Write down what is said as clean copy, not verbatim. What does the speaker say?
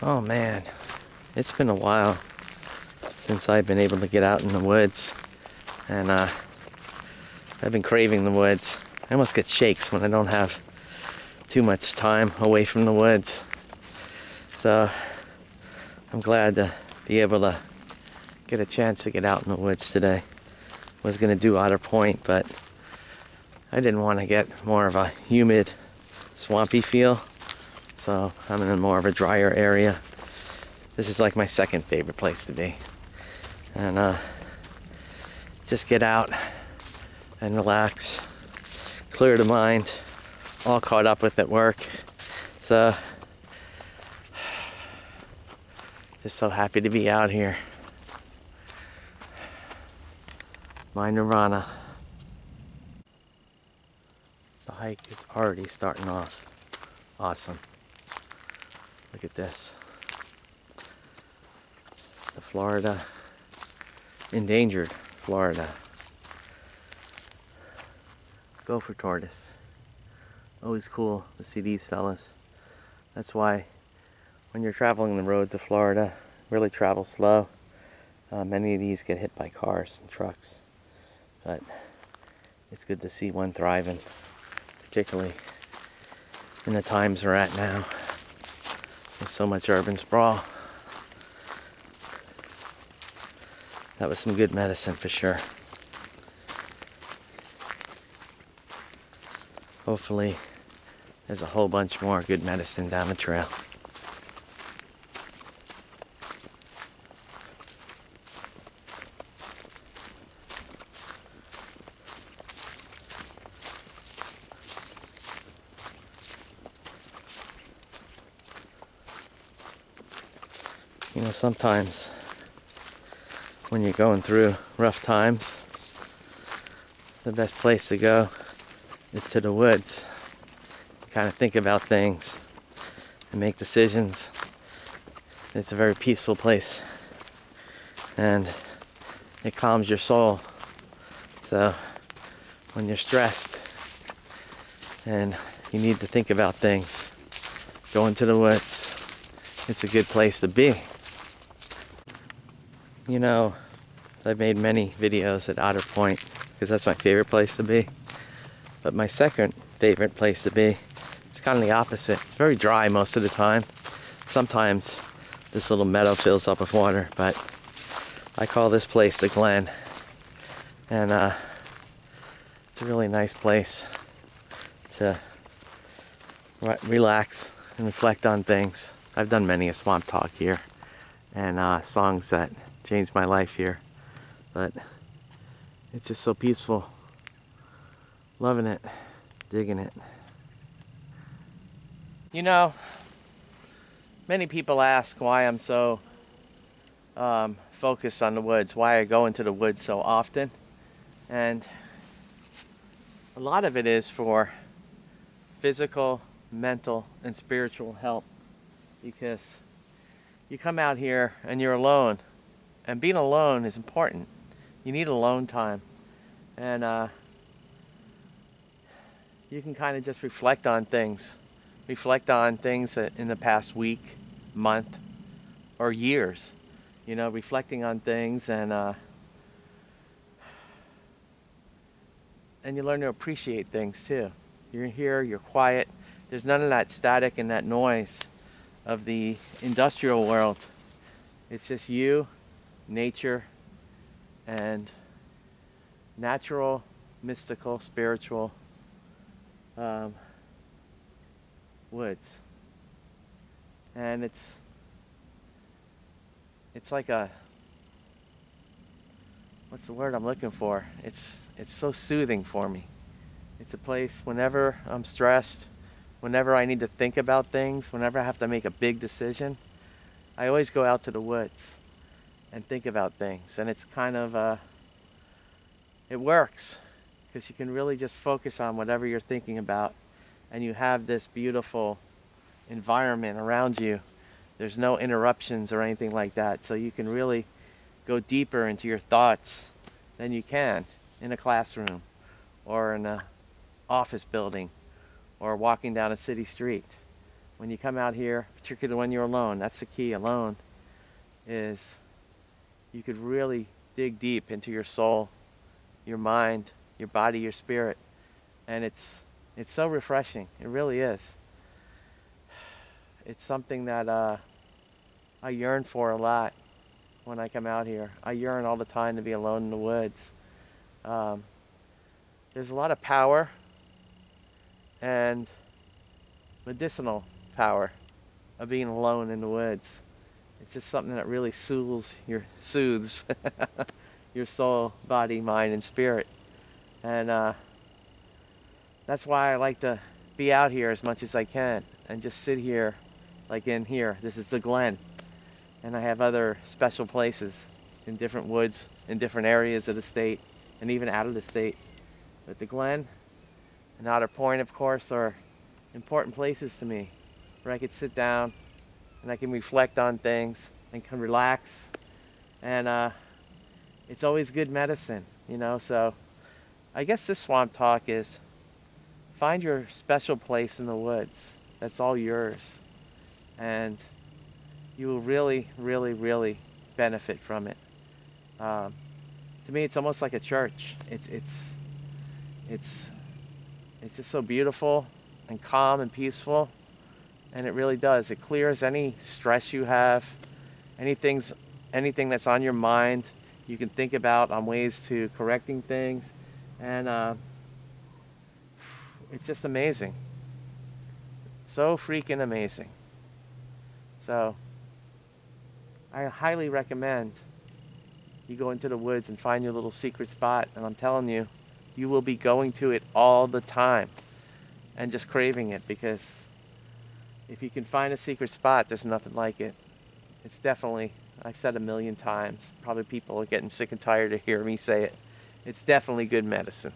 Oh man, it's been a while since I've been able to get out in the woods, and I've been craving the woods. I almost get shakes when I don't have too much time away from the woods. So I'm glad to be able to get a chance to get out in the woods today. Was gonna do Otter Point, but I didn't want to get more of a humid, swampy feel. So I'm in more of a drier area. This is like my second favorite place to be. And just get out and relax, clear the mind, all caught up with at work. So just so happy to be out here. My nirvana. The hike is already starting off awesome. Look at this. The Florida, endangered Florida gopher tortoise. Always cool to see these fellas. That's why when you're traveling the roads of Florida, really travel slow. Many of these get hit by cars and trucks. But it's good to see one thriving, particularly in the times we're at now. There's so much urban sprawl. That was some good medicine for sure. Hopefully there's a whole bunch more good medicine down the trail. You know, sometimes when you're going through rough times, the best place to go is to the woods. Kind of think about things and make decisions. It's a very peaceful place and it calms your soul. So when you're stressed and you need to think about things, go into the woods. It's a good place to be. You know, I've made many videos at Otter Point because that's my favorite place to be. But my second favorite place to be is kind of the opposite. It's very dry most of the time. Sometimes this little meadow fills up with water, but I call this place the Glen. And it's a really nice place to relax and reflect on things. I've done many a swamp talk here and songs that changed my life here, but it's just so peaceful. Loving it, digging it. You know, many people ask why I'm so focused on the woods, why I go into the woods so often, and a lot of it is for physical, mental, and spiritual health, because you come out here and you're alone. And being alone is important. You need alone time. And you can kind of just reflect on things. Reflect on things in the past week, month, or years. You know, reflecting on things and you learn to appreciate things too. You're here, you're quiet. There's none of that static and that noise of the industrial world. It's just you, nature, and natural, mystical, spiritual woods. And it's like a, what's the word I'm looking for? It's so soothing for me. It's a place whenever I'm stressed, whenever I need to think about things, whenever I have to make a big decision, I always go out to the woods and think about things. And it's kind of, it works, because you can really just focus on whatever you're thinking about, and you have this beautiful environment around you. There's no interruptions or anything like that, so you can really go deeper into your thoughts than you can in a classroom or in an office building or walking down a city street. when you come out here, particularly when you're alone, that's the key, alone, is you could really dig deep into your soul, your mind, your body, your spirit. And it's so refreshing. It really is. It's something that I yearn for a lot when I come out here. I yearn all the time to be alone in the woods. There's a lot of power and medicinal power of being alone in the woods. It's just something that really soothes your soul, body, mind, and spirit. And that's why I like to be out here as much as I can and just sit here, like in here. This is the Glen, and I have other special places in different woods, in different areas of the state, and even out of the state. But the Glen and Otter Point, of course, are important places to me, where I could sit down and I can reflect on things and can relax. And it's always good medicine, you know. So I guess this swamp talk is, find your special place in the woods. That's all yours. And you will really, really, really benefit from it. To me, it's almost like a church. It's just so beautiful and calm and peaceful. And it really does. It clears any stress you have, anything that's on your mind. You can think about on ways to correcting things. And it's just amazing. So freaking amazing. So I highly recommend you go into the woods and find your little secret spot. And I'm telling you, you will be going to it all the time and just craving it, because if you can find a secret spot, there's nothing like it. It's definitely, I've said 1,000,000 times, probably people are getting sick and tired to hear me say it. It's definitely good medicine.